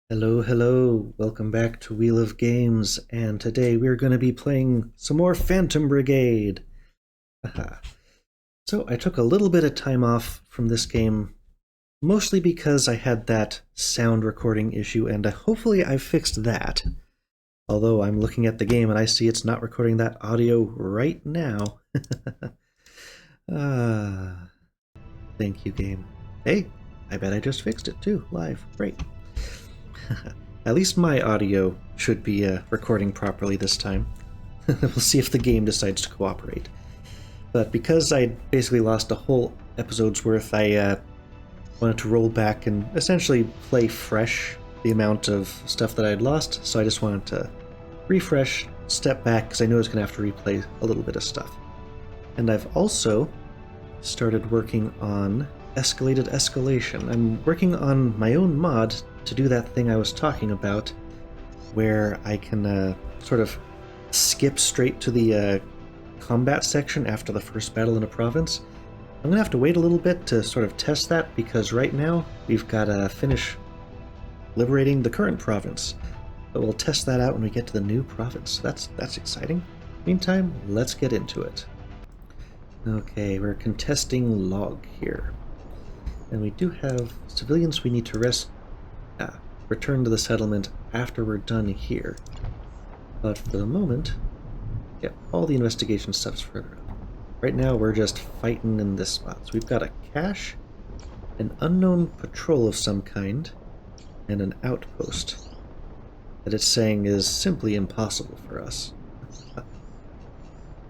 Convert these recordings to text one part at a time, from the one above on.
Hello, hello, welcome back to Wheel of Games, and today we're going to be playing some more Phantom Brigade. So I took a little bit of time off from this game, mostly because I had that sound recording issue, and hopefully I've fixed that. Although I'm looking at the game and I see it's not recording that audio right now. Thank you, game. Hey, I bet I just fixed it too, live. Great. At least my audio should be recording properly this time. We'll see if the game decides to cooperate. But because I basically lost a whole episode's worth, I wanted to roll back and essentially play fresh the amount of stuff that I'd lost, so I just wanted to refresh, step back, because I know I was going to have to replay a little bit of stuff. And I've also started working on Escalated Escalation. I'm working on my own mod to do that thing I was talking about, where I can sort of skip straight to the combat section after the first battle in a province. I'm going to have to wait a little bit to sort of test that, because right now we've got to finish liberating the current province. But we'll test that out when we get to the new province. That's exciting. Meantime, let's get into it. Okay, we're contesting log here. And we do have civilians we need to return to the settlement after we're done here. But for the moment, yeah, all the investigation stuff's further up. Right now we're just fighting in this spot. So we've got a cache, an unknown patrol of some kind, and an outpost that it's saying is simply impossible for us.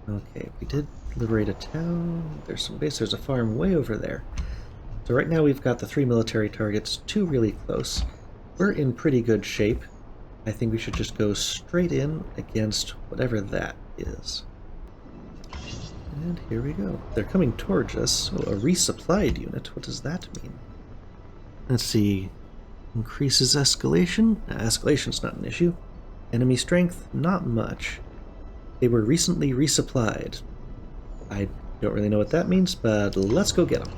Okay, we did liberate a town. There's some base. There's a farm way over there. So right now we've got the 3 military targets, 2 really close. We're in pretty good shape. I think we should just go straight in against whatever that is. And here we go. They're coming towards us. Oh, a resupplied unit. What does that mean? Let's see. Increases escalation? Escalation's not an issue. Enemy strength? Not much. They were recently resupplied. I don't really know what that means, but let's go get them.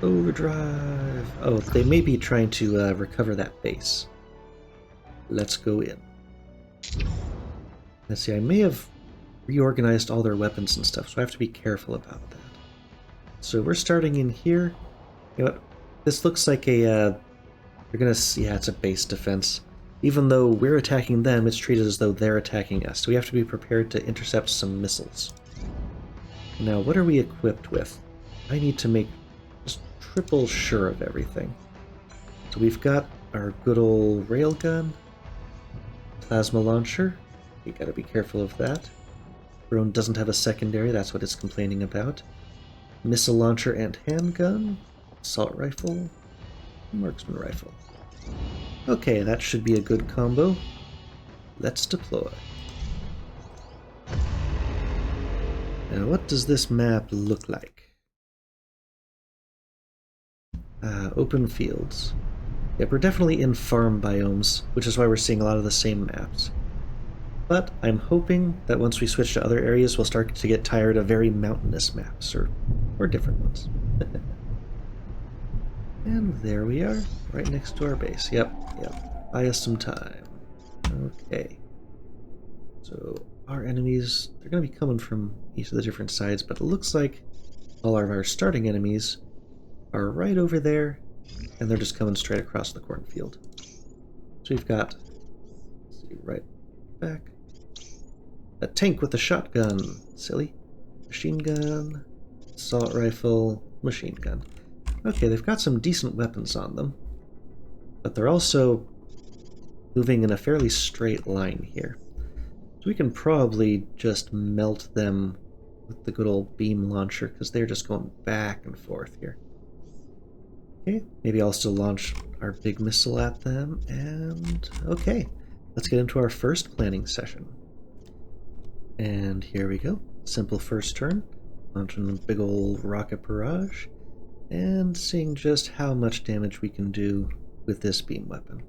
Overdrive. Oh, they may be trying to recover that base. Let's go in. Let's see, I may have reorganized all their weapons and stuff, so I have to be careful about that. So we're starting in here. You know what? This looks like a... You're gonna see, yeah, it's a base defense. Even though we're attacking them, it's treated as though they're attacking us. So we have to be prepared to intercept some missiles. Now, what are we equipped with? I need to make triple sure of everything. So we've got our good old railgun, plasma launcher. You gotta be careful of that. Drone doesn't have a secondary, that's what it's complaining about. Missile launcher and handgun, assault rifle, marksman rifle. Okay, that should be a good combo. Let's deploy. Now, what does this map look like? Open fields. Yep, we're definitely in farm biomes, which is why we're seeing a lot of the same maps. But I'm hoping that once we switch to other areas, we'll start to get tired of very mountainous maps, or different ones. And there we are, right next to our base. Yep. Buy us some time. Okay. So, our enemies, they're going to be coming from each of the different sides, but it looks like all of our starting enemies are right over there, and they're just coming straight across the cornfield. So we've got, let's see, right back, a tank with a shotgun, silly, machine gun, assault rifle, machine gun. Okay, they've got some decent weapons on them, but they're also moving in a fairly straight line here. So we can probably just melt them with the good old beam launcher, because they're just going back and forth here. Okay, maybe I'll still launch our big missile at them, and okay, let's get into our first planning session. And here we go. Simple first turn, launching a big old rocket barrage, and seeing just how much damage we can do with this beam weapon.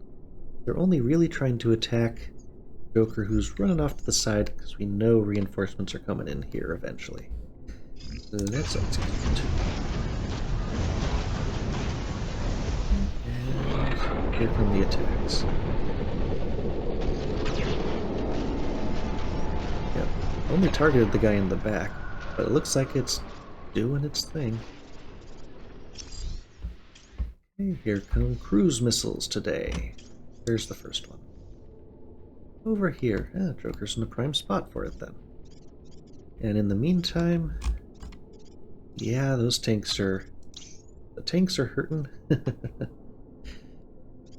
They're only really trying to attack Joker, who's running off to the side, because we know reinforcements are coming in here eventually. So let's execute. Here come the attacks. Yep. Only targeted the guy in the back, but it looks like it's doing its thing. Okay, here come cruise missiles today. There's the first one. Over here. Joker's in the prime spot for it then. And in the meantime, yeah, those tanks are... The tanks are hurting.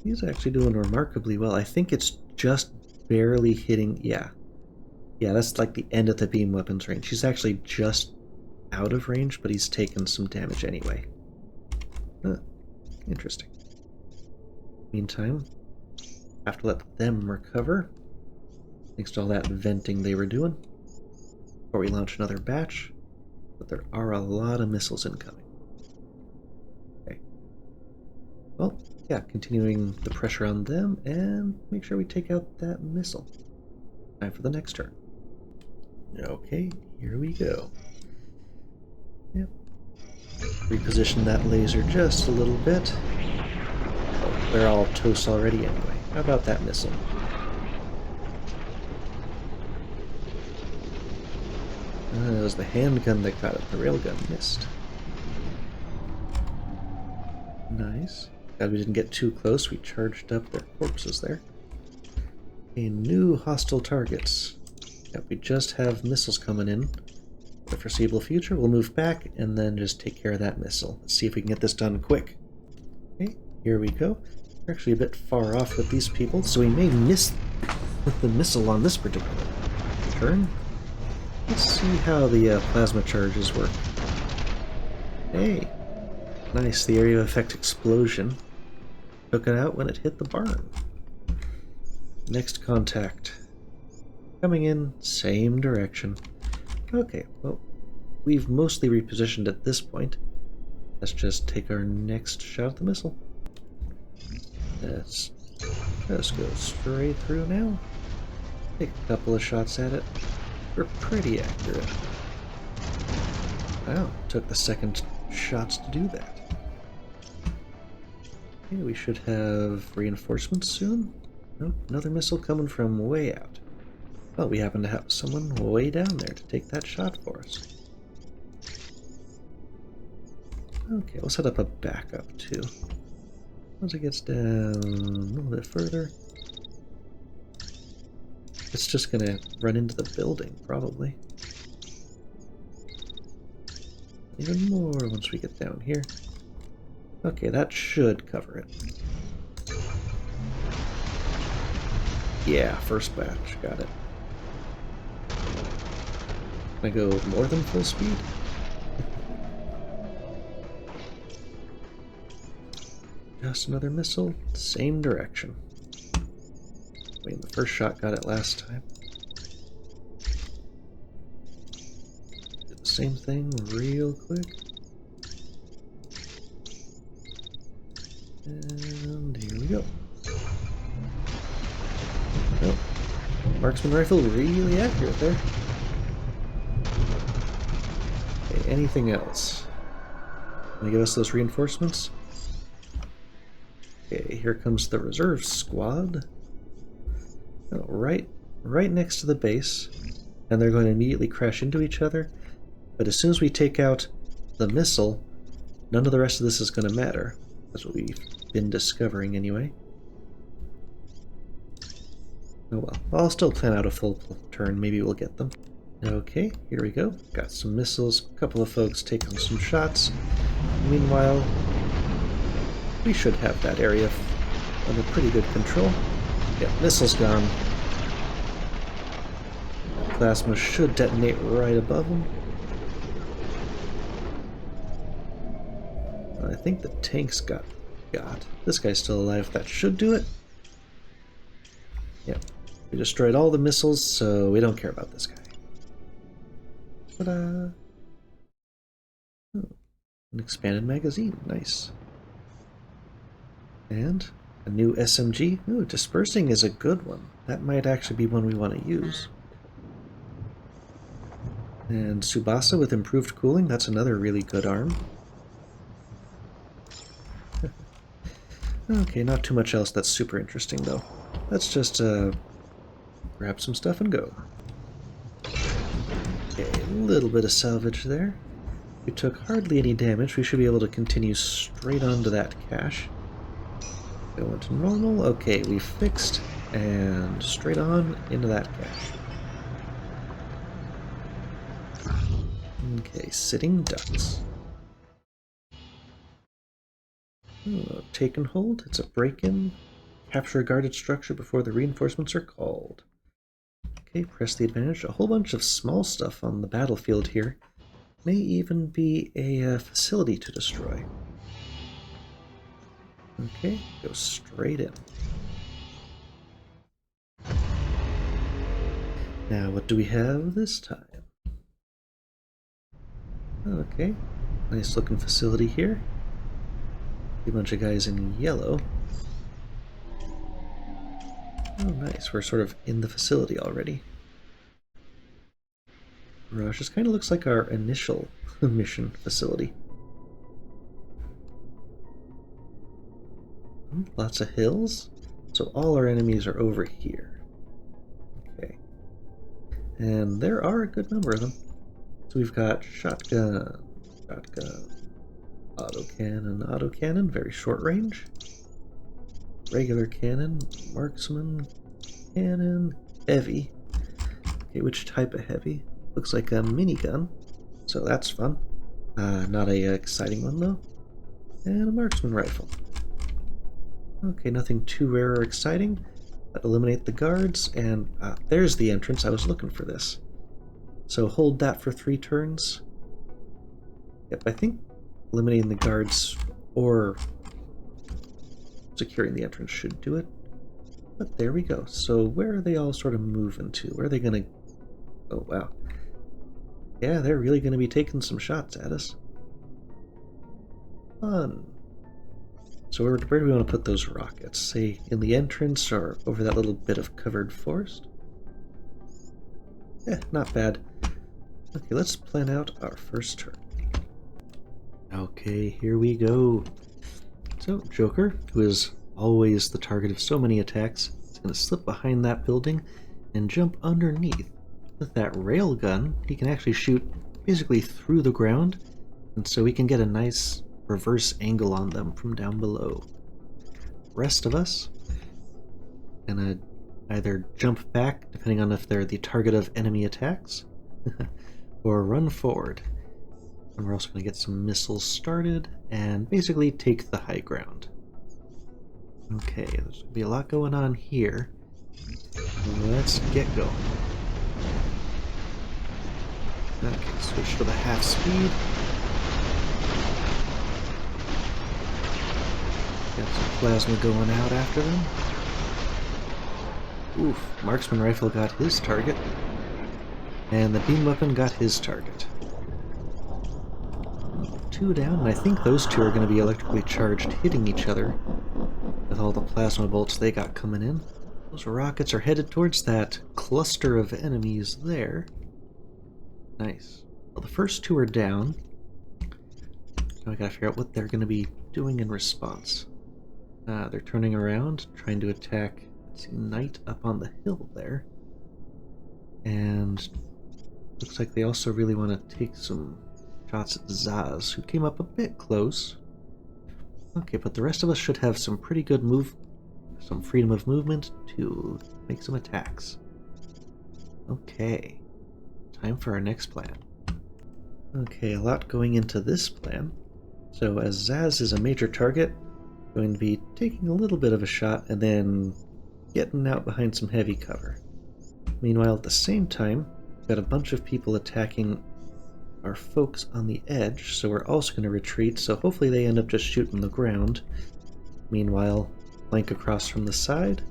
He's actually doing remarkably well. I think it's just barely hitting... Yeah. Yeah, that's like the end of the beam weapons range. He's actually just out of range, but he's taken some damage anyway. Interesting. Meantime, have to let them recover. Thanks to all that venting they were doing. Before we launch another batch. But there are a lot of missiles incoming. Okay. Well, yeah, continuing the pressure on them and make sure we take out that missile. Time for the next turn. Okay, here we go. Yep. Reposition that laser just a little bit. Oh, they're all toast already anyway. How about that missile? It was the handgun that got it. The railgun missed. Nice. Glad we didn't get too close. We charged up their corpses there. Okay, new hostile targets. Yep, we just have missiles coming in. For the foreseeable future, we'll move back and then just take care of that missile. Let's see if we can get this done quick. Okay, here we go. We're actually a bit far off with these people, so we may miss the missile on this particular turn. Let's see how the plasma charges work. Hey, nice, the area of effect explosion. Took it out when it hit the barn. Next contact. Coming in, same direction. Okay, well, we've mostly repositioned at this point. Let's just take our next shot at the missile. Let's just go straight through now. Take a couple of shots at it. We're pretty accurate. Wow, took the second shots to do that. Okay, we should have reinforcements soon. Nope, another missile coming from way out. Well, we happen to have someone way down there to take that shot for us. Okay, we'll set up a backup too. Once it gets down a little bit further, it's just gonna run into the building, probably. Even more once we get down here. Okay, that should cover it. Yeah, first batch, got it. Can I go more than full speed? Just another missile, same direction. I mean, the first shot got it last time. Do the same thing real quick. And here we go. Nope. Marksman rifle really accurate there. Okay, anything else? Can they give us those reinforcements? Okay, here comes the reserve squad. Oh, right next to the base, and they're going to immediately crash into each other. But as soon as we take out the missile, none of the rest of this is going to matter. That's what we've been discovering anyway. Oh well, I'll still plan out a full turn, maybe we'll get them. Okay, here we go. Got some missiles, a couple of folks taking some shots. Meanwhile, we should have that area under pretty good control. Yeah, missile's gone. Plasma should detonate right above them. I think the tanks got. This guy's still alive. That should do it. Yep. We destroyed all the missiles, so we don't care about this guy. Ta-da! Oh, an expanded magazine. Nice. And a new SMG. Ooh, dispersing is a good one. That might actually be one we want to use. And Tsubasa with improved cooling. That's another really good arm. Okay, not too much else that's super interesting though. Let's just grab some stuff and go. Okay, a little bit of salvage there. We took hardly any damage. We should be able to continue straight onto that cache. Go into normal. Okay, we fixed. And straight on into that cache. Okay, sitting ducks. Oh, take and hold. It's a break-in. Capture a guarded structure before the reinforcements are called. Okay, press the advantage. A whole bunch of small stuff on the battlefield here. May even be a facility to destroy. Okay, go straight in. Now, what do we have this time? Okay, nice looking facility here. A bunch of guys in yellow. Oh, nice. We're sort of in the facility already. Mirage, this kind of looks like our initial mission facility. Lots of hills. So all our enemies are over here. Okay. And there are a good number of them. So we've got shotgun, autocannon, very short range. Regular cannon, marksman, cannon, heavy. Okay, which type of heavy? Looks like a minigun, so that's fun. Not a exciting one though. And a marksman rifle. Okay, nothing too rare or exciting. But eliminate the guards, and there's the entrance. I was looking for this. So hold that for 3 turns. Yep, I think eliminating the guards or securing the entrance should do it. But there we go. So where are they all sort of moving to? Where are they going to... Oh, wow. Yeah, they're really going to be taking some shots at us. Fun. So where do we want to put those rockets? Say in the entrance or over that little bit of covered forest? Yeah, not bad. Okay, let's plan out our first turn. Okay, here we go. So, Joker, who is always the target of so many attacks, is going to slip behind that building and jump underneath. With that railgun, he can actually shoot basically through the ground, and so we can get a nice reverse angle on them from down below. Rest of us gonna either jump back, depending on if they're the target of enemy attacks, or run forward. And we're also going to get some missiles started and basically take the high ground. Okay, there's going to be a lot going on here. Let's get going. Okay, switch to the half speed. Got some plasma going out after them. Oof, marksman rifle got his target. And the beam weapon got his target. 2 down, and I think those 2 are going to be electrically charged, hitting each other with all the plasma bolts they got coming in. Those rockets are headed towards that cluster of enemies there. Nice. Well, the first 2 are down. Now I gotta figure out what they're going to be doing in response. They're turning around, trying to attack, let's see, Knight up on the hill there. And looks like they also really want to take some shots at Zaz, who came up a bit close. Okay, but the rest of us should have some pretty good some freedom of movement to make some attacks. Okay, time for our next plan. Okay, a lot going into this plan. So as Zaz is a major target, going to be taking a little bit of a shot and then getting out behind some heavy cover. Meanwhile, at the same time, we've got a bunch of people attacking our folks on the edge, so we're also going to retreat, so hopefully they end up just shooting the ground. Meanwhile, flank across from the side,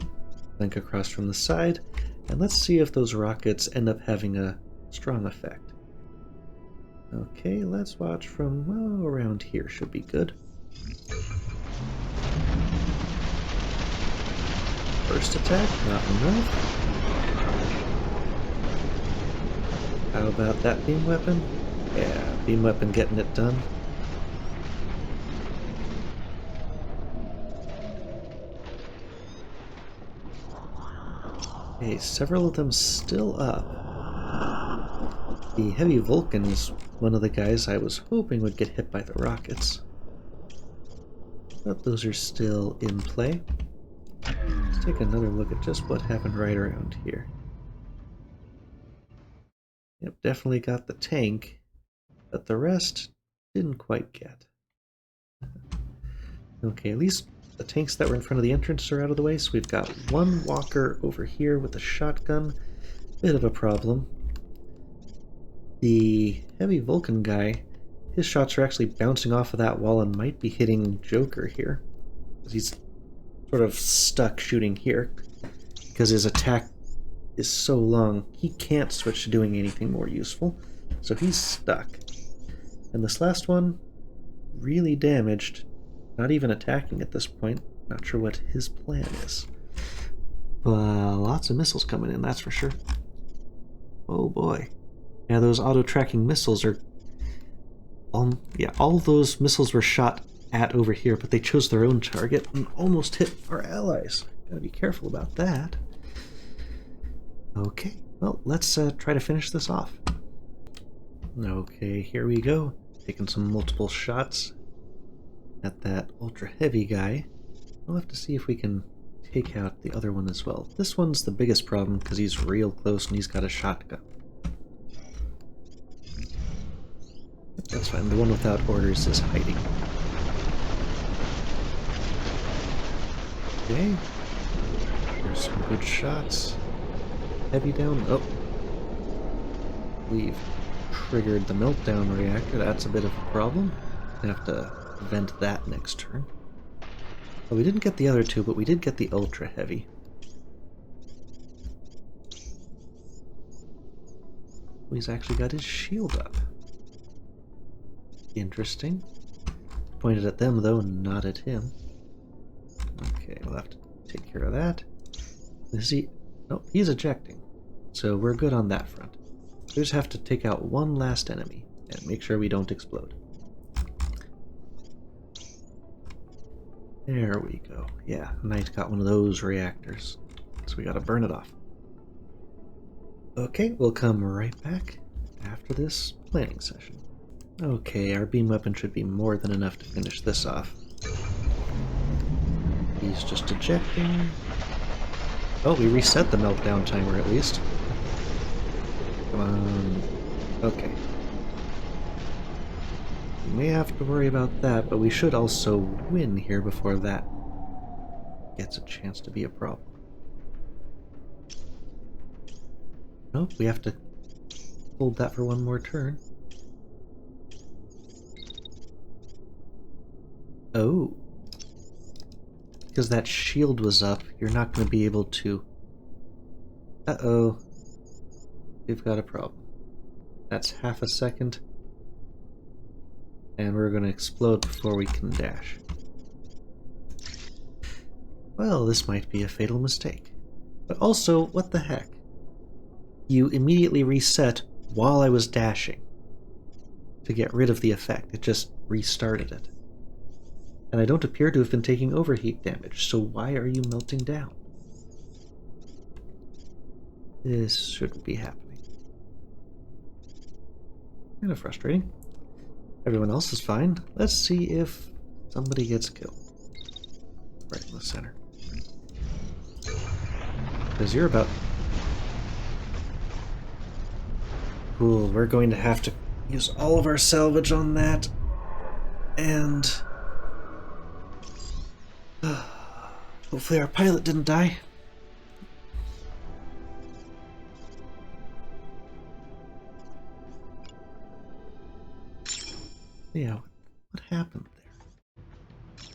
flank across from the side, and let's see if those rockets end up having a strong effect. Okay, let's watch from, well, around here should be good. First attack, not enough. How about that beam weapon? Yeah, beam weapon getting it done. Okay, several of them still up. The heavy Vulcan is one of the guys I was hoping would get hit by the rockets. But those are still in play. Let's take another look at just what happened right around here. Yep, definitely got the tank, but the rest didn't quite get. Okay, at least the tanks that were in front of the entrance are out of the way, so we've got one walker over here with a shotgun. Bit of a problem. The heavy Vulcan guy, his shots are actually bouncing off of that wall and might be hitting Joker here. He's sort of stuck shooting here because his attack is so long, he can't switch to doing anything more useful, so he's stuck. And this last one, really damaged, not even attacking at this point. Not sure what his plan is. But lots of missiles coming in, that's for sure. Oh boy. Yeah, those auto-tracking missiles are... all those missiles were shot at over here, but they chose their own target and almost hit our allies. Gotta be careful about that. Okay, well, let's try to finish this off. Okay, here we go. Taking some multiple shots at that ultra-heavy guy. We'll have to see if we can take out the other one as well. This one's the biggest problem because he's real close and he's got a shotgun. That's fine, the one without orders is hiding. Okay. There's some good shots. Heavy down. Oh. We've triggered the meltdown reactor. That's a bit of a problem. We have to vent that next turn. Well, we didn't get the other two, but we did get the ultra heavy. He's actually got his shield up. Interesting. Pointed at them, though, not at him. Okay, we'll have to take care of that. Is he... Nope, he's ejecting. So we're good on that front. We just have to take out one last enemy and make sure we don't explode. There we go. Yeah, Knight got one of those reactors. So we gotta burn it off. Okay, we'll come right back after this planning session. Okay, our beam weapon should be more than enough to finish this off. He's just ejecting. Oh, we reset the meltdown timer at least. Come on. Okay. We may have to worry about that, but we should also win here before that gets a chance to be a problem. Nope, we have to hold that for one more turn. Oh. Because that shield was up, you're not going to be able to... Uh-oh. We've got a problem. That's half a second. And we're going to explode before we can dash. Well, this might be a fatal mistake. But also, what the heck? You immediately reset while I was dashing to get rid of the effect. It just restarted it. And I don't appear to have been taking overheat damage, so why are you melting down? This shouldn't be happening. Kind of frustrating. Everyone else is fine. Let's see if somebody gets killed. Right in the center. Because you're about... Cool, we're going to have to use all of our salvage on that. And... hopefully our pilot didn't die. Yeah, what happened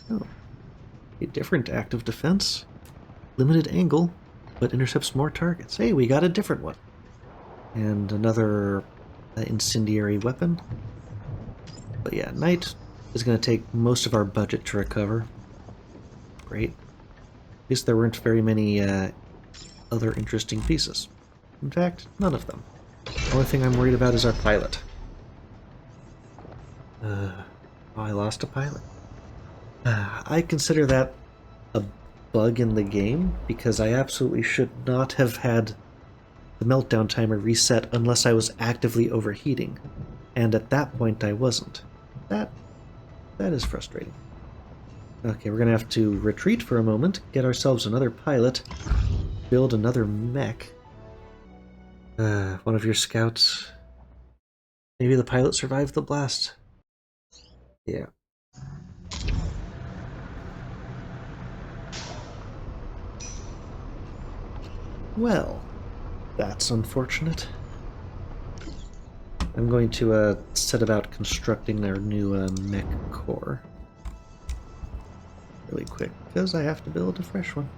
there? Oh, a different act of defense. Limited angle, but intercepts more targets. Hey, we got a different one. And another incendiary weapon. But yeah, Knight is going to take most of our budget to recover. Great. At least there weren't very many other interesting pieces. In fact, none of them. The only thing I'm worried about is our pilot. Oh, I lost a pilot. I consider that a bug in the game, because I absolutely should not have had the meltdown timer reset unless I was actively overheating. And at that point I wasn't. That is frustrating. Okay, we're gonna have to retreat for a moment, get ourselves another pilot, build another mech. One of your scouts. Maybe the pilot survived the blast. Yeah. Well, that's unfortunate. I'm going to set about constructing our new mech core really quick, because I have to build a fresh one.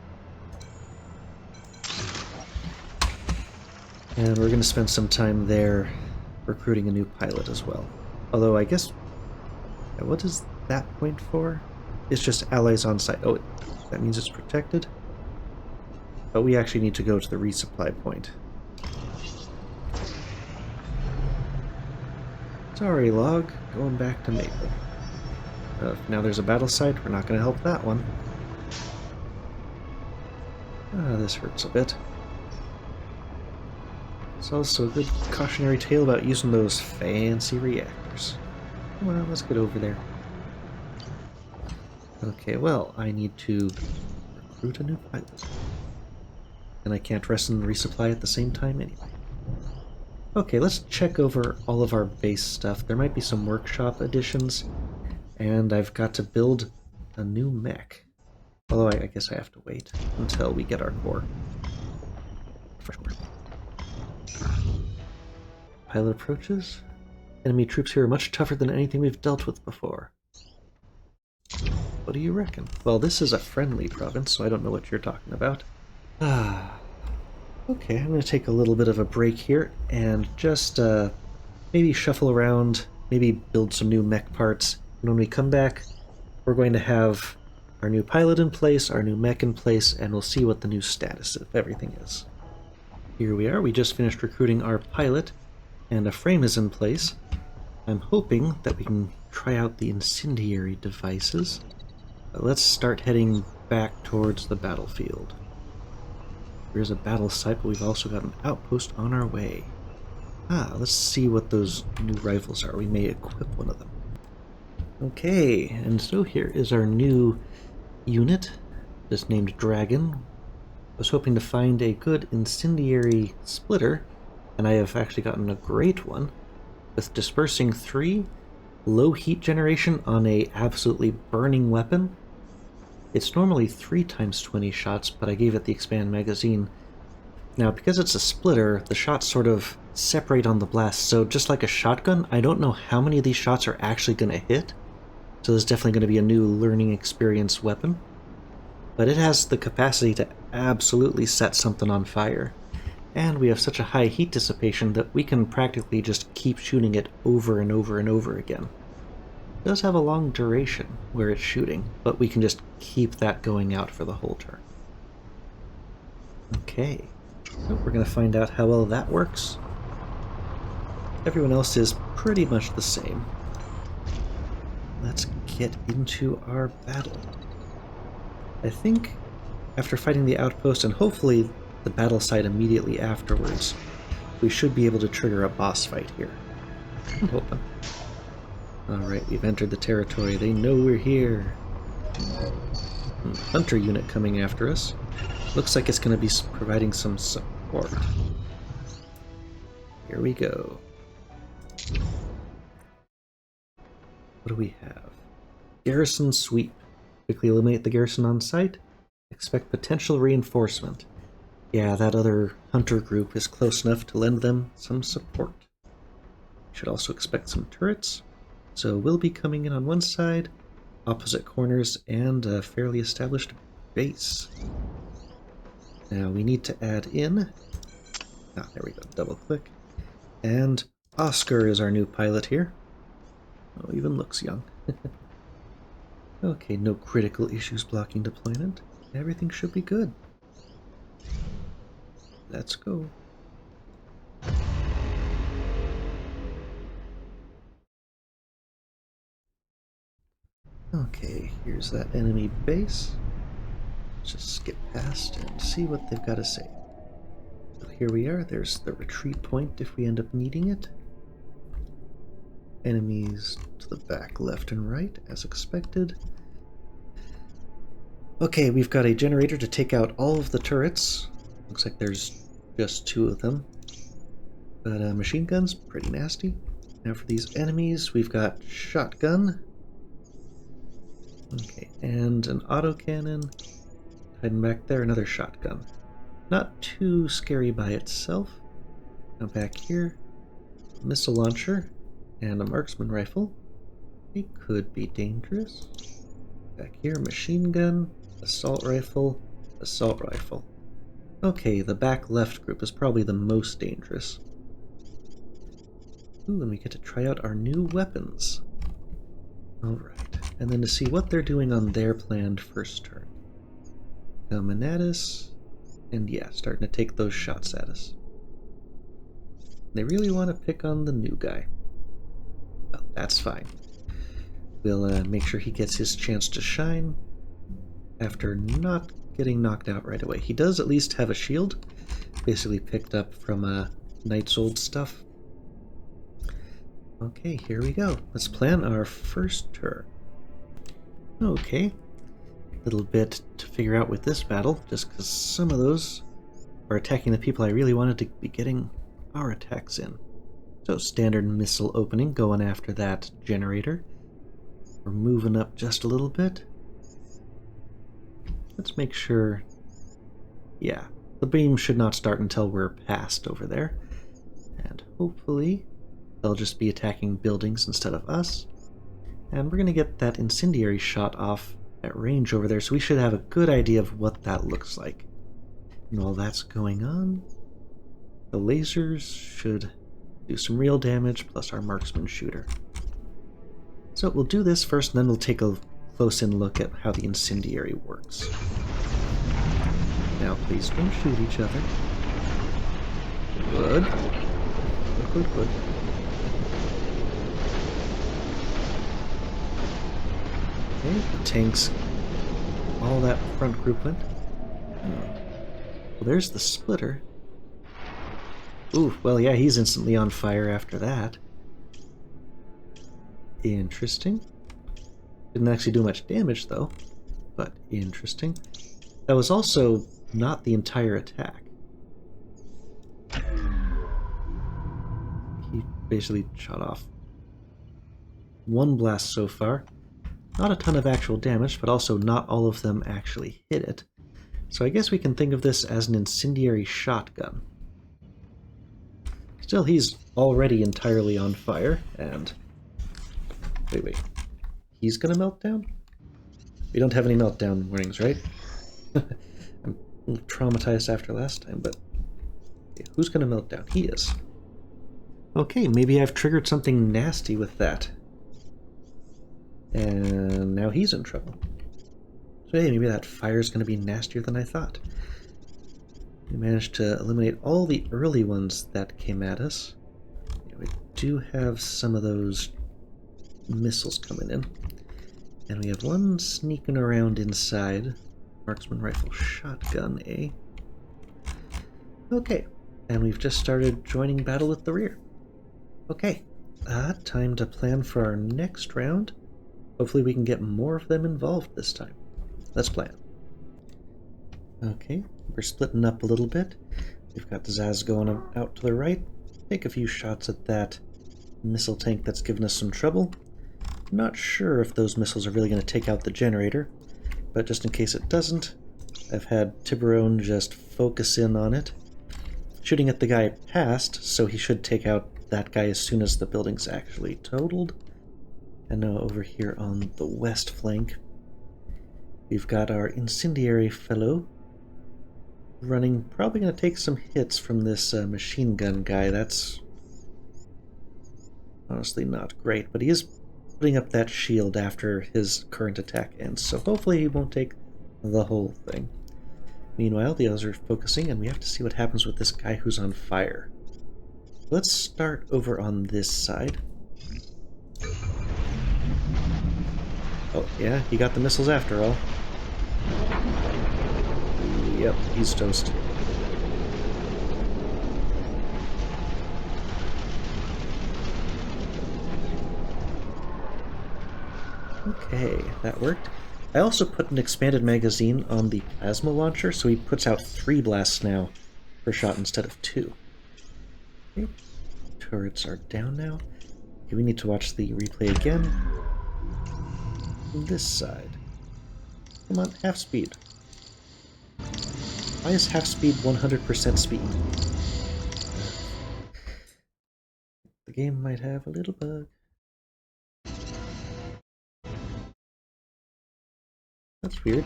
And we're going to spend some time there recruiting a new pilot as well. Although I guess... what is that point for? It's just allies on site. Oh, that means it's protected? But we actually need to go to the resupply point. Sorry, Log. Going back to Maepple. Now there's a battle site, we're not going to help that one. This hurts a bit. It's also a good cautionary tale about using those fancy reactors. Well, let's get over there. Okay, well, I need to recruit a new pilot. And I can't rest and resupply at the same time anyway. Okay, let's check over all of our base stuff. There might be some workshop additions, and I've got to build a new mech. Although I guess I have to wait until we get our core. Fresh core. Pilot approaches. Enemy troops here are much tougher than anything we've dealt with before. What do you reckon? Well, this is a friendly province, so I don't know what you're talking about. Okay, I'm going to take a little bit of a break here and just maybe shuffle around, maybe build some new mech parts. And when we come back, we're going to have our new pilot in place, our new mech in place, and we'll see what the new status of everything is. Here we are. We just finished recruiting our pilot, and a frame is in place. I'm hoping that we can try out the incendiary devices. But let's start heading back towards the battlefield. There's a battle site, but we've also got an outpost on our way. Let's see what those new rifles are. We may equip one of them. Okay, and so here is our new unit, just named Dragon. I was hoping to find a good incendiary splitter, and I have actually gotten a great one, with dispersing 3, low heat generation on a absolutely burning weapon. It's normally 3 times 20 shots, but I gave it the expand magazine. Now, because it's a splitter, the shots sort of separate on the blast, so just like a shotgun, I don't know how many of these shots are actually going to hit, so there's definitely going to be a new learning experience weapon. But it has the capacity to absolutely set something on fire. And we have such a high heat dissipation that we can practically just keep shooting it over and over and over again. It does have a long duration where it's shooting, but we can just keep that going out for the whole turn. Okay, so we're going to find out how well that works. Everyone else is pretty much the same. Let's get into our battle. I think after fighting the outpost and hopefully the battle site immediately afterwards, we should be able to trigger a boss fight here. I'm hoping. Alright, we've entered the territory. They know we're here. Hunter unit coming after us. Looks like it's going to be providing some support. Here we go. What do we have? Garrison sweep. Quickly eliminate the garrison on site. Expect potential reinforcement. Yeah, that other hunter group is close enough to lend them some support. Should also expect some turrets. So we'll be coming in on one side, opposite corners, and a fairly established base. Now we need to add in... there we go, double click. And Oscar is our new pilot here. Oh, even looks young. Okay, no critical issues blocking deployment. Everything should be good. Let's go. Okay, here's that enemy base. Let's just skip past and see what they've got to say. So here we are. There's the retreat point if we end up needing it. Enemies to the back, left, and right, as expected. Okay, we've got a generator to take out all of the turrets. Looks like there's just 2 of them. But machine guns, pretty nasty. Now for these enemies, we've got shotgun. Okay, and an autocannon. Hiding back there, another shotgun. Not too scary by itself. Now back here, missile launcher and a marksman rifle. It could be dangerous. Back here, machine gun, assault rifle, assault rifle. Okay, the back left group is probably the most dangerous. Ooh, and we get to try out our new weapons. Alright, and then to see what they're doing on their planned first turn. Coming at us, and yeah, starting to take those shots at us. They really want to pick on the new guy. Well, that's fine. We'll make sure he gets his chance to shine after not getting knocked out right away. He does at least have a shield, basically picked up from Knight's old stuff. Okay, here we go. Let's plan our first turn. Okay, a little bit to figure out with this battle, just because some of those are attacking the people I really wanted to be getting our attacks in. So standard missile opening, going after that generator. We're moving up just a little bit. Let's make sure... Yeah, the beam should not start until we're past over there. And hopefully they'll just be attacking buildings instead of us. And we're going to get that incendiary shot off at range over there, so we should have a good idea of what that looks like. And while that's going on, the lasers should do some real damage, plus our marksman shooter. So we'll do this first, and then we'll take a close-in look at how the incendiary works. Now please don't shoot each other. Good. Good, good, good. Okay, the tanks, all that front group went. Well, there's the splitter. Ooh, well, yeah, he's instantly on fire after that. Interesting. Didn't actually do much damage, though, but interesting. That was also not the entire attack. He basically shot off 1 blast so far. Not a ton of actual damage, but also not all of them actually hit it. So I guess we can think of this as an incendiary shotgun. Still, he's already entirely on fire, and... Wait. He's gonna melt down? We don't have any meltdown warnings, right? I'm a little traumatized after last time, but... Okay, who's gonna melt down? He is. Okay, maybe I've triggered something nasty with that. And now he's in trouble. So hey, maybe that fire's gonna be nastier than I thought. We managed to eliminate all the early ones that came at us. Yeah, we do have some of those missiles coming in. And we have one sneaking around inside. Marksman rifle shotgun, eh? Okay, and we've just started joining battle with the rear. Okay, time to plan for our next round. Hopefully we can get more of them involved this time. Let's plan. Okay, we're splitting up a little bit. We've got Zaz going out to the right. Take a few shots at that missile tank that's given us some trouble. Not sure if those missiles are really going to take out the generator, but just in case it doesn't, I've had Tiburon just focus in on it, shooting at the guy past, so he should take out that guy as soon as the building's actually totaled. And now over here on the west flank, we've got our incendiary fellow running, probably going to take some hits from this machine gun guy. That's honestly not great, but he is putting up that shield after his current attack ends, so hopefully he won't take the whole thing. Meanwhile, the others are focusing, and we have to see what happens with this guy who's on fire. Let's start over on this side. Oh, yeah, he got the missiles after all. Yep, he's toast. Okay, that worked. I also put an expanded magazine on the plasma launcher, so he puts out 3 blasts now per shot instead of 2. Okay, turrets are down now. Okay, we need to watch the replay again. This side. Come on, half speed. Why is half speed 100% speed? The game might have a little bug. That's weird.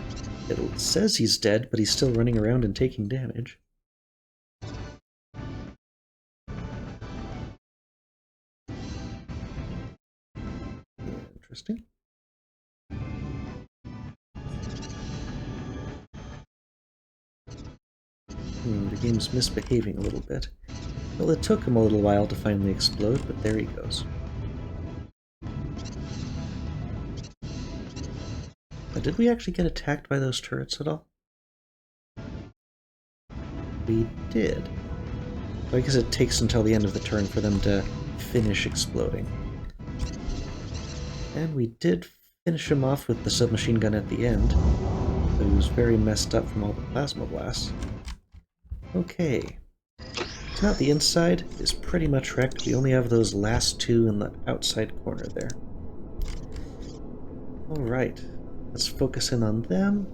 It says he's dead, but he's still running around and taking damage. Interesting. The game's misbehaving a little bit. Well, it took him a little while to finally explode, but there he goes. Did we actually get attacked by those turrets at all? We did. I guess it takes until the end of the turn for them to finish exploding. And we did finish him off with the submachine gun at the end, but he was very messed up from all the plasma blasts. Okay. So now the inside is pretty much wrecked. We only have those last 2 in the outside corner there. Alright. Let's focus in on them.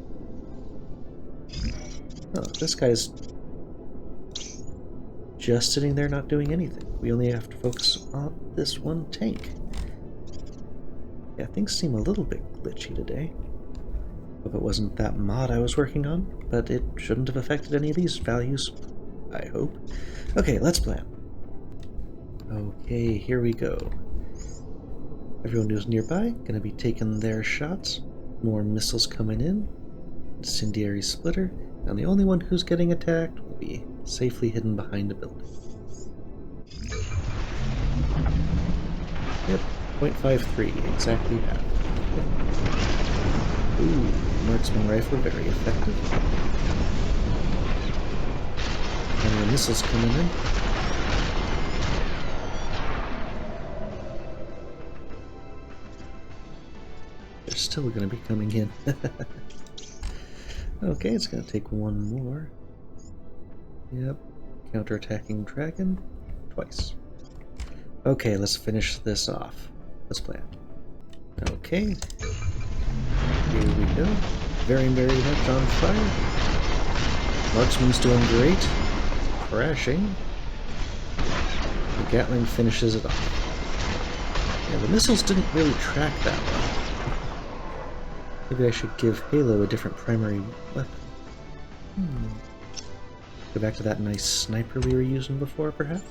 Oh, this guy's just sitting there not doing anything. We only have to focus on this one tank. Yeah, things seem a little bit glitchy today. Hope it wasn't that mod I was working on, but it shouldn't have affected any of these values, I hope. Okay, let's plan. Okay, here we go. Everyone who's nearby gonna be taking their shots. More missiles coming in. Incendiary splitter. And the only one who's getting attacked will be safely hidden behind a building. Yep, 0.53, exactly half. Ooh, marksman rifle, very effective. And the missiles coming in. They're still going to be coming in. Okay, it's going to take one more. Yep, counterattacking dragon twice. Okay, let's finish this off. Let's plan. Okay. Here we go. Very, very much on fire. Marksman's doing great. Crashing. The Gatling finishes it off. Yeah, the missiles didn't really track that well. Maybe I should give Halo a different primary weapon. Go back to that nice sniper we were using before, perhaps?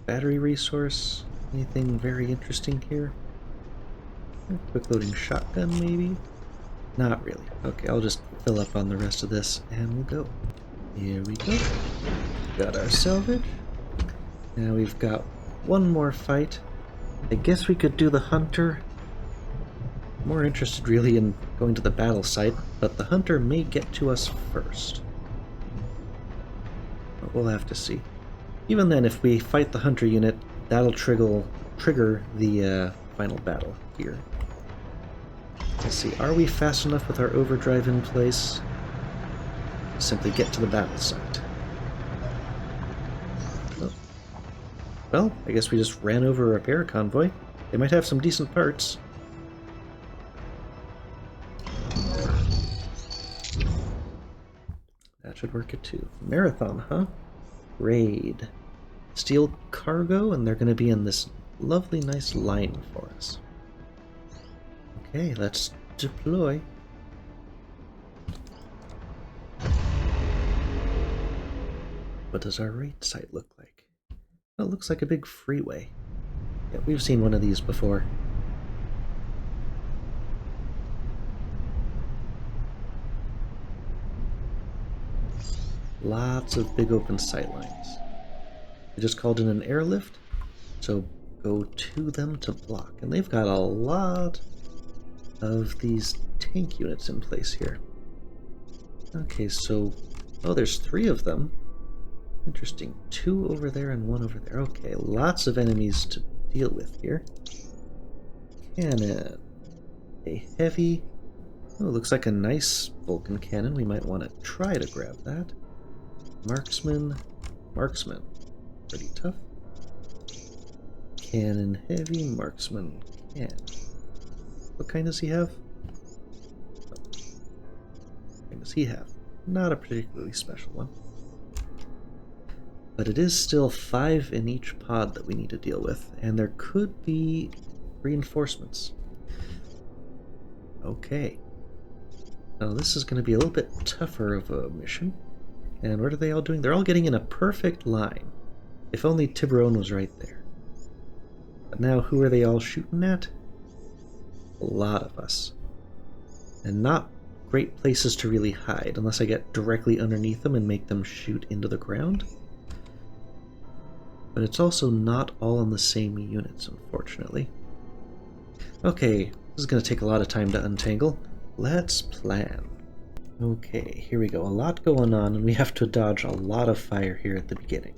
Battery resource. Anything very interesting here? Quick loading shotgun, maybe? Not really. Okay, I'll just fill up on the rest of this, and we'll go. Here we go. Got our salvage. Now we've got one more fight. I guess we could do the hunter. More interested really in going to the battle site, but the hunter may get to us first. But we'll have to see. Even then, if we fight the hunter unit, that'll trigger the final battle here. Let's see, are we fast enough with our overdrive in place? Simply get to the battle site. Oh. Well, I guess we just ran over a repair convoy. They might have some decent parts. That should work it too. Marathon, huh? Raid. Steel cargo, and they're going to be in this lovely, nice line for us. Okay, let's deploy. What does our raid site look like? Well, it looks like a big freeway. Yeah, we've seen one of these before. Lots of big open sight lines. They just called in an airlift, so go to them to block. And they've got a lot of these tank units in place here. Okay, so... Oh, there's 3 of them. Interesting. 2 over there and 1 over there. Okay, lots of enemies to deal with here. Cannon. A heavy... Oh, looks like a nice Vulcan cannon. We might want to try to grab that. Marksman. Marksman. Pretty tough. Cannon heavy. Marksman cannon. What kind does he have? What kind does he have? Not a particularly special one. But it is still 5 in each pod that we need to deal with, and there could be reinforcements. Okay. Now this is going to be a little bit tougher of a mission. And what are they all doing? They're all getting in a perfect line. If only Tiburon was right there. But now who are they all shooting at? A lot of us. And not great places to really hide, unless I get directly underneath them and make them shoot into the ground. But it's also not all on the same units, unfortunately. Okay, this is going to take a lot of time to untangle. Let's plan. Okay, here we go. A lot going on, and we have to dodge a lot of fire here at the beginning.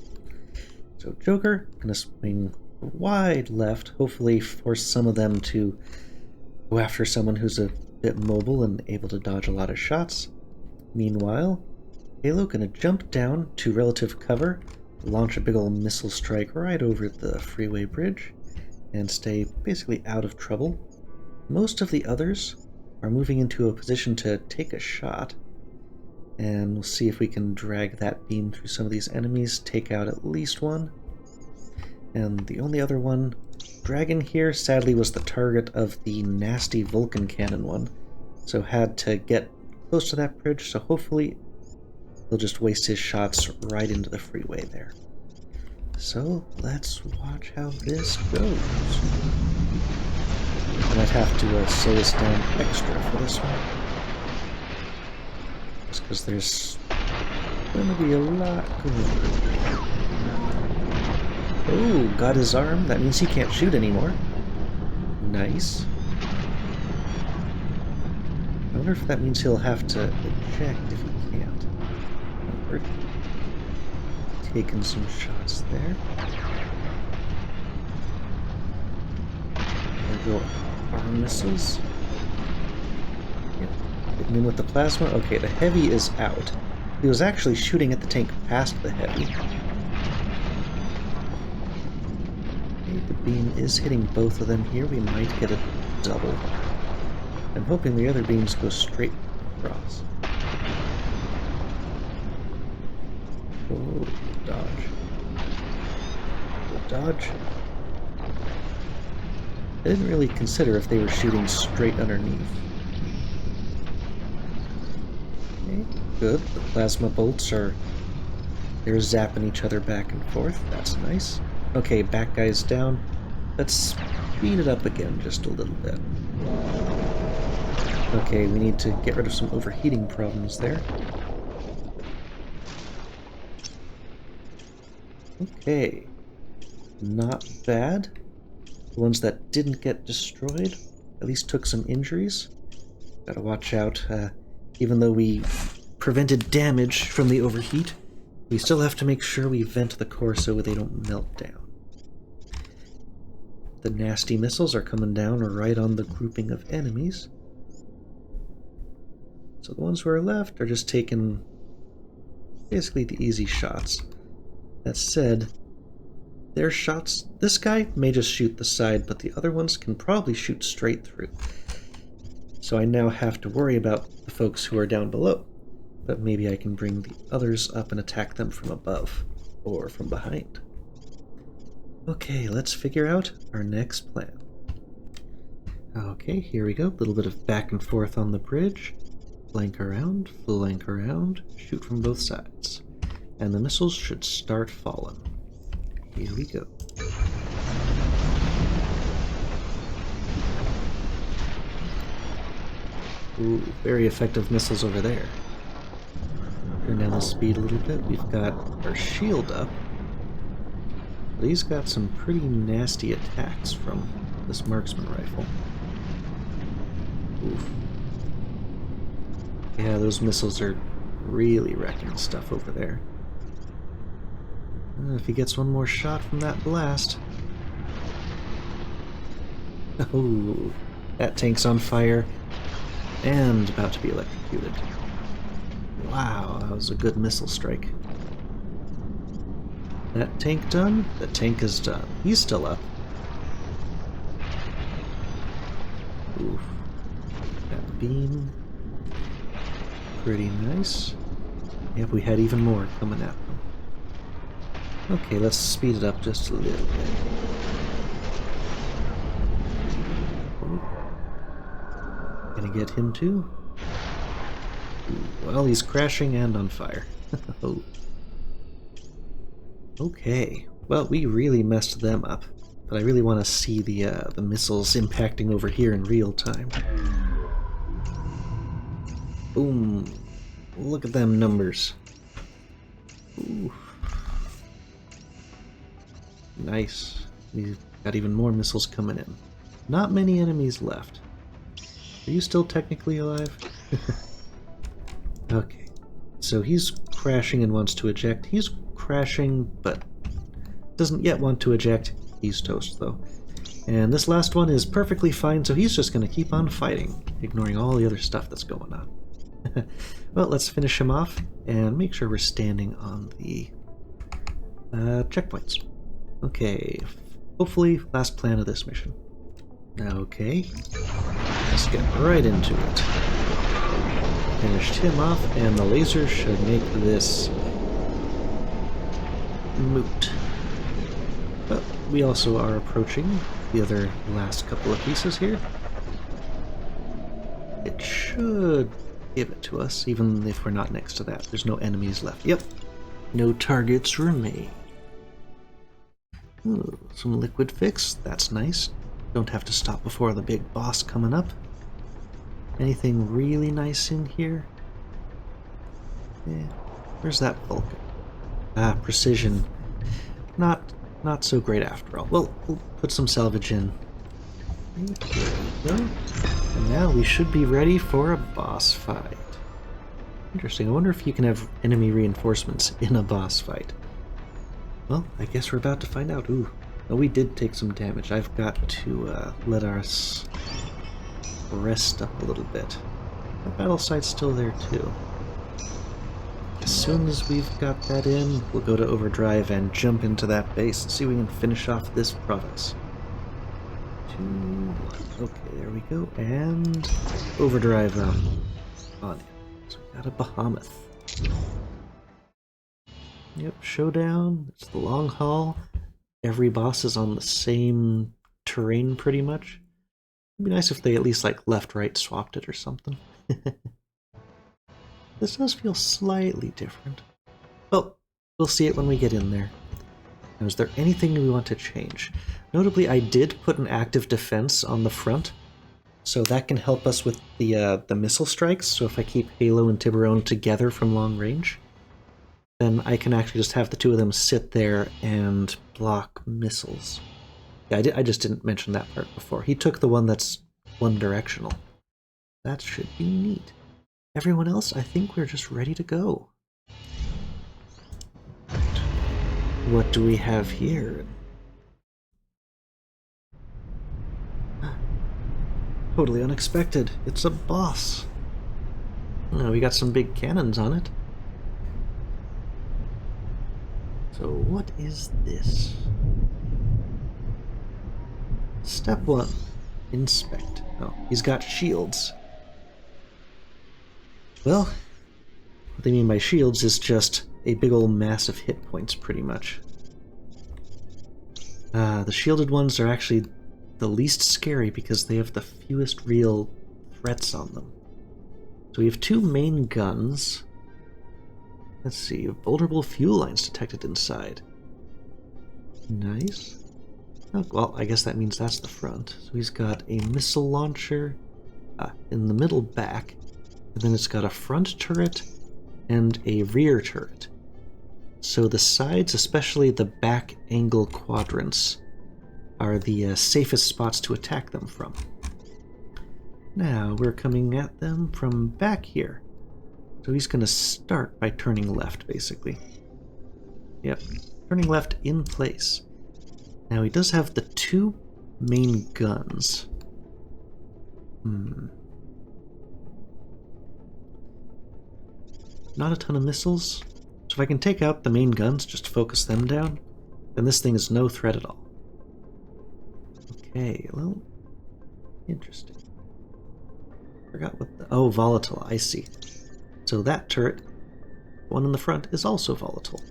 So Joker, going to swing wide left, hopefully force some of them to go after someone who's a bit mobile and able to dodge a lot of shots. Meanwhile, Halo going to jump down to relative cover, launch a big old missile strike right over the freeway bridge, and stay basically out of trouble. Most of the others are moving into a position to take a shot, and we'll see if we can drag that beam through some of these enemies, take out at least one. And the only other one, Dragon here, sadly was the target of the nasty Vulcan cannon one, so had to get close to that bridge, so hopefully he'll just waste his shots right into the freeway there. So let's watch how this goes. I might have to slow this down extra for this one. Just because there's going to be a lot going on. Oh, got his arm. That means he can't shoot anymore. Nice. I wonder if that means he'll have to eject if he can't. We're taking some shots there. There go arm missiles. Yep. Hitting him with the plasma. Okay, the heavy is out. He was actually shooting at the tank past the heavy. Okay, the beam is hitting both of them here. We might get a double. I'm hoping the other beams go straight across. Oh, dodge. Good dodge. I didn't really consider if they were shooting straight underneath. Okay, good. The plasma bolts they're zapping each other back and forth. That's nice. Okay, back guy's down. Let's speed it up again just a little bit. Okay, we need to get rid of some overheating problems there. Okay. Not bad. The ones that didn't get destroyed at least took some injuries. Gotta watch out. Even though we prevented damage from the overheat, we still have to make sure we vent the core so they don't melt down. The nasty missiles are coming down right on the grouping of enemies. So the ones who are left are just taking basically the easy shots. That said, their shots, this guy may just shoot the side, but the other ones can probably shoot straight through. So I now have to worry about the folks who are down below. But maybe I can bring the others up and attack them from above, or from behind. Okay, let's figure out our next plan. Okay, here we go. A little bit of back and forth on the bridge. Flank around, shoot from both sides. And the missiles should start falling. Here we go. Ooh, very effective missiles over there. Turn down the speed a little bit. We've got our shield up. But he's got some pretty nasty attacks from this marksman rifle. Oof. Yeah, those missiles are really wrecking stuff over there. If he gets one more shot from that blast... Oh, that tank's on fire and about to be electrocuted. Wow, that was a good missile strike. That tank done? The tank is done. He's still up. Oof. That beam. Pretty nice. Yep, we had even more coming at them. Okay, let's speed it up just a little bit. Gonna get him too? Ooh, well, he's crashing and on fire. Oh. Okay, well, we really messed them up, but I really want to see the missiles impacting over here in real time. Boom! Look at them numbers. Ooh. Nice. We've got even more missiles coming in. Not many enemies left. Are you still technically alive? Okay, so he's crashing and wants to eject. He's crashing, but doesn't yet want to eject. He's toast, though. And this last one is perfectly fine, so he's just going to keep on fighting, ignoring all the other stuff that's going on. Well, let's finish him off and make sure we're standing on the checkpoints. Okay, hopefully last plan of this mission. Okay, let's get right into it. Finished him off, and the laser should make this moot. But we also are approaching the other last couple of pieces here. It should give it to us, even if we're not next to that. There's no enemies left. Yep, no targets remain. Ooh, some liquid fix, that's nice. Don't have to stop before the big boss coming up. Anything really nice in here? Yeah. Where's that Vulcan? Ah, precision. Not so great after all. Well, we'll put some salvage in. There we go. And now we should be ready for a boss fight. Interesting. I wonder if you can have enemy reinforcements in a boss fight. Well, I guess we're about to find out. Ooh. Oh, we did take some damage. I've got to let us rest up a little bit. The battle site's still there too. As soon as we've got that in, we'll go to overdrive and jump into that base and see if we can finish off this province. 2, 1. Okay, there we go. And overdrive on it. So we got a behemoth. Yep, showdown. It's the long haul. Every boss is on the same terrain pretty much. It'd be nice if they at least like left-right swapped it or something. This does feel slightly different. Well, we'll see it when we get in there. Now, is there anything we want to change? Notably, I did put an active defense on the front, so that can help us with the missile strikes. So if I keep Halo and Tiburon together from long range, then I can actually just have the two of them sit there and block missiles. Yeah, I just didn't mention that part before. He took the one that's one-directional. That should be neat. Everyone else, I think we're just ready to go. What do we have here? Totally unexpected. It's a boss. Oh, we got some big cannons on it. So what is this? Step 1. Inspect. Oh, he's got shields. Well, what they mean by shields is just a big old mass of hit points, pretty much. The shielded ones are actually the least scary because they have the fewest real threats on them. So we have 2 main guns. Let's see, vulnerable fuel lines detected inside. Nice. Oh, well, I guess that means that's the front. So he's got a missile launcher in the middle back, and then it's got a front turret and a rear turret. So the sides, especially the back angle quadrants, are the safest spots to attack them from. Now we're coming at them from back here. So he's going to start by turning left, basically. Yep, turning left in place. Now he does have the 2 main guns. Not a ton of missiles. So if I can take out the main guns, just focus them down, then this thing is no threat at all. Okay, well, interesting. Forgot what the... Oh, volatile, I see. So that turret, one in the front, is also volatile.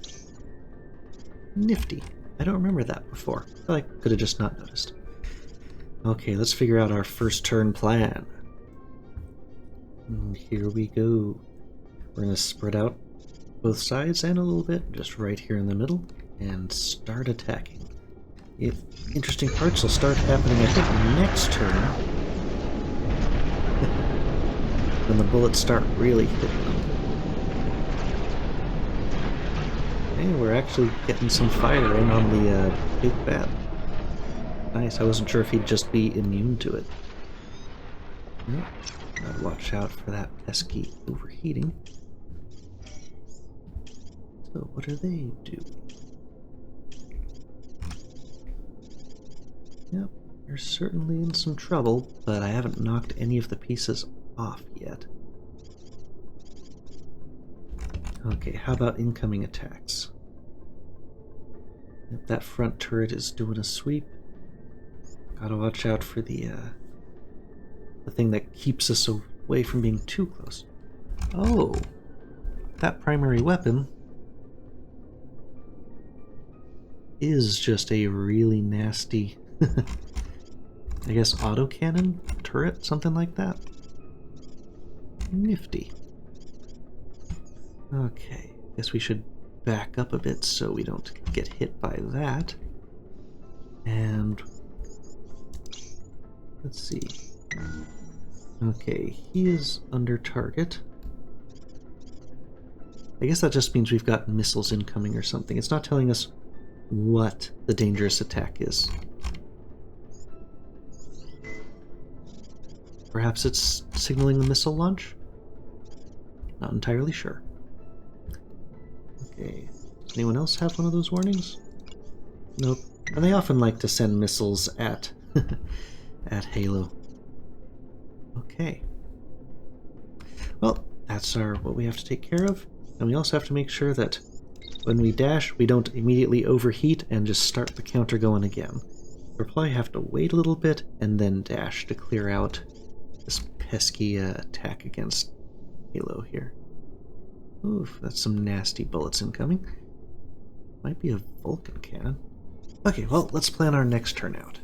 Nifty. I don't remember that before. But I could have just not noticed. Okay, let's figure out our first turn plan. And here we go. We're going to spread out both sides and a little bit, just right here in the middle, and start attacking. If interesting parts will start happening, I think, next turn. When the bullets start really hitting them. Hey, we're actually getting some fire in on the big bat. Nice, I wasn't sure if he'd just be immune to it. Nope. Gotta watch out for that pesky overheating. So what are they doing? Yep, they're certainly in some trouble, but I haven't knocked any of the pieces off yet. Okay, how about incoming attacks? Yep, that front turret is doing a sweep. Gotta watch out for the thing that keeps us away from being too close. Oh, that primary weapon is just a really nasty, I guess, autocannon turret, something like that. Nifty. Okay, guess we should back up a bit so we don't get hit by that. And let's see. Okay, he is under target. I guess that just means we've got missiles incoming or something. It's not telling us what the dangerous attack is. Perhaps it's signaling the missile launch? Not entirely sure. Okay, does anyone else have one of those warnings? Nope. And they often like to send missiles at at Halo. Okay. Well, that's what we have to take care of. And we also have to make sure that when we dash, we don't immediately overheat and just start the counter going again. We'll probably have to wait a little bit and then dash to clear out this pesky attack against Halo here. Oof, that's some nasty bullets incoming. Might be a Vulcan cannon. Okay, well, let's plan our next turn out.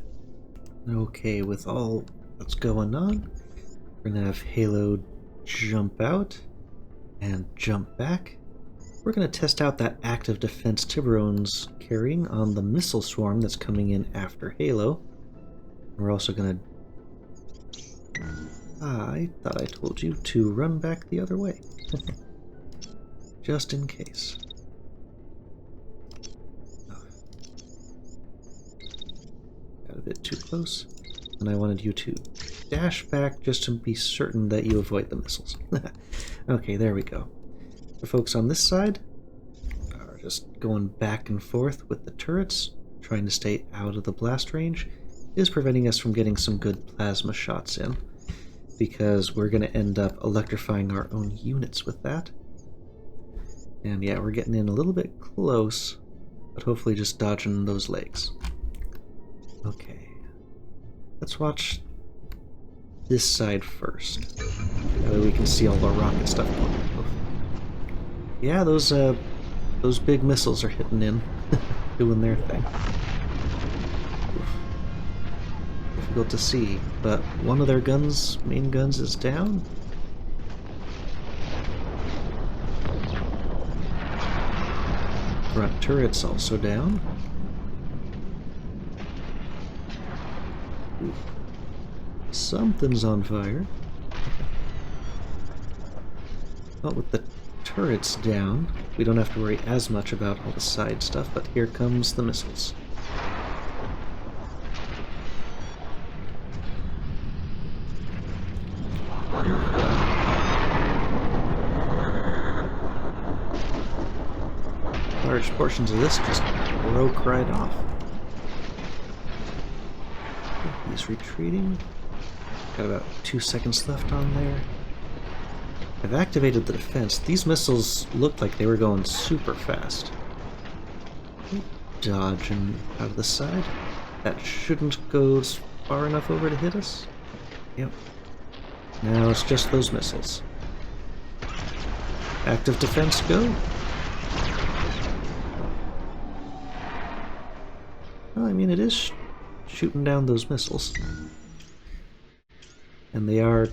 Okay, with all that's going on, we're gonna have Halo jump out and jump back. We're gonna test out that active defense Tiburon's carrying on the missile swarm that's coming in after Halo. We're also gonna... I thought I told you to run back the other way. Just in case. Oh. Got a bit too close, and I wanted you to dash back just to be certain that you avoid the missiles. Okay, there we go. The folks on this side are just going back and forth with the turrets, trying to stay out of the blast range. It is preventing us from getting some good plasma shots in, because we're going to end up electrifying our own units with that. And yeah, we're getting in a little bit close, but hopefully just dodging those legs. Okay. Let's watch this side first. That way we can see all the rocket stuff going on. Yeah, those big missiles are hitting in, doing their thing. Oof. Difficult to see, but one of their main guns is down. Front turret's also down. Oof. Something's on fire. Well, with the turrets down, we don't have to worry as much about all the side stuff, but here comes the missiles. large portions of this just broke right off. He's retreating. Got about 2 seconds left on there. I've activated the defense. These missiles looked like they were going super fast. Dodging out of the side. That shouldn't go far enough over to hit us. Yep. Now it's just those missiles. Active defense, go. Well, I mean, it is shooting down those missiles. And they are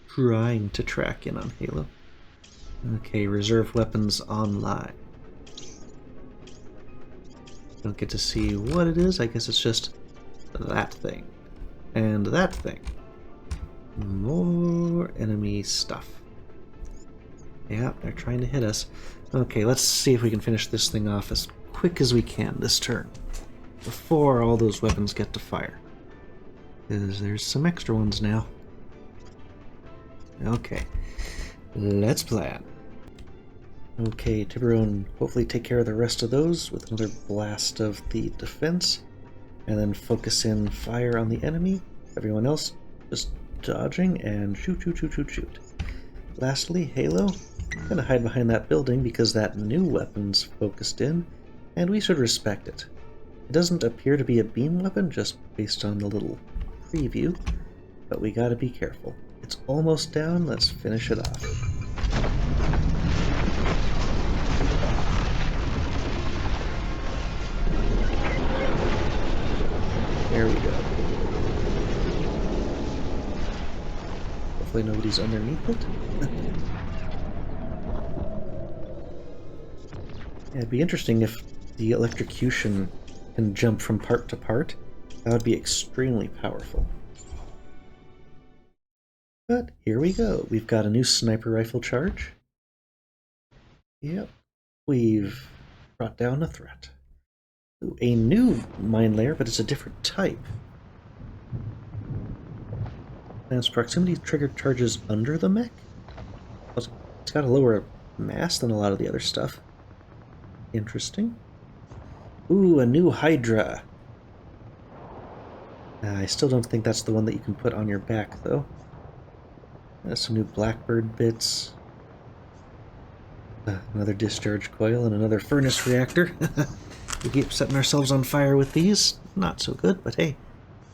trying to track in on Halo. Okay, reserve weapons online. Don't get to see what it is. I guess it's just that thing. And that thing. More enemy stuff. Yeah, they're trying to hit us. Okay, let's see if we can finish this thing off as quick as we can this turn. Before all those weapons get to fire. Because there's some extra ones now. Okay, let's plan. Okay, Tiburon, hopefully take care of the rest of those with another blast of the defense. And then focus in fire on the enemy. Everyone else just dodging and shoot, shoot, shoot, shoot, shoot. Lastly, Halo. I'm gonna hide behind that building because that new weapon's focused in, and we should respect it. It doesn't appear to be a beam weapon, just based on the little preview, but we gotta be careful. It's almost down, let's finish it off. There we go. Hopefully nobody's underneath it. Yeah, it'd be interesting if the electrocution can jump from part to part. That would be extremely powerful. But here we go. We've got a new sniper rifle charge. Yep. We've brought down a threat. Ooh, a new mine layer, but it's a different type. And its proximity triggered charges under the mech? Well, it's got a lower mass than a lot of the other stuff. Interesting. Ooh, a new Hydra. I still don't think that's the one that you can put on your back, though. There's some new Blackbird bits. Another discharge coil and another furnace reactor. We keep setting ourselves on fire with these. Not so good, but hey.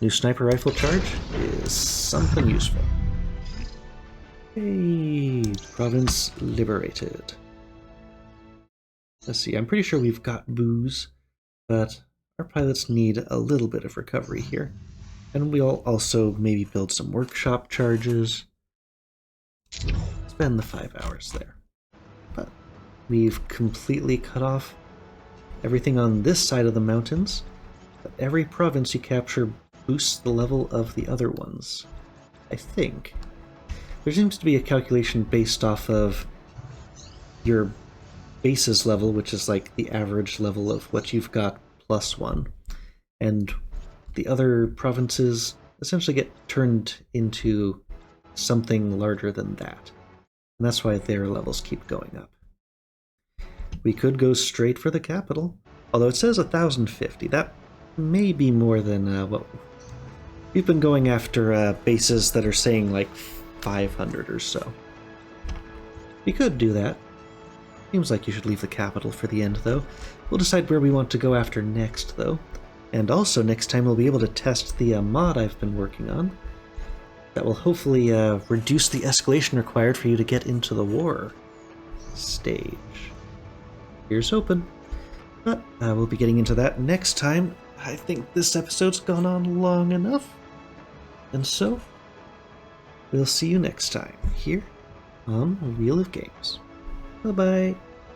New sniper rifle charge is something useful. Hey, province liberated. Let's see, I'm pretty sure we've got booze, but our pilots need a little bit of recovery here. And we'll also maybe build some workshop charges. Spend the 5 hours there. But we've completely cut off everything on this side of the mountains. But every province you capture boosts the level of the other ones, I think. There seems to be a calculation based off of your base's level, which is like the average level of what you've got plus 1. And the other provinces essentially get turned into something larger than that. And that's why their levels keep going up. We could go straight for the capital, although it says 1,050. That may be more than what we've been going after bases that are saying like 500 or so. We could do that. Seems like you should leave the capital for the end, though. We'll decide where we want to go after next, though. And also, next time we'll be able to test the mod I've been working on. That will hopefully reduce the escalation required for you to get into the war stage. Here's hoping. But we'll be getting into that next time. I think this episode's gone on long enough. And so, we'll see you next time, here on Wheel of Games. Bye-bye.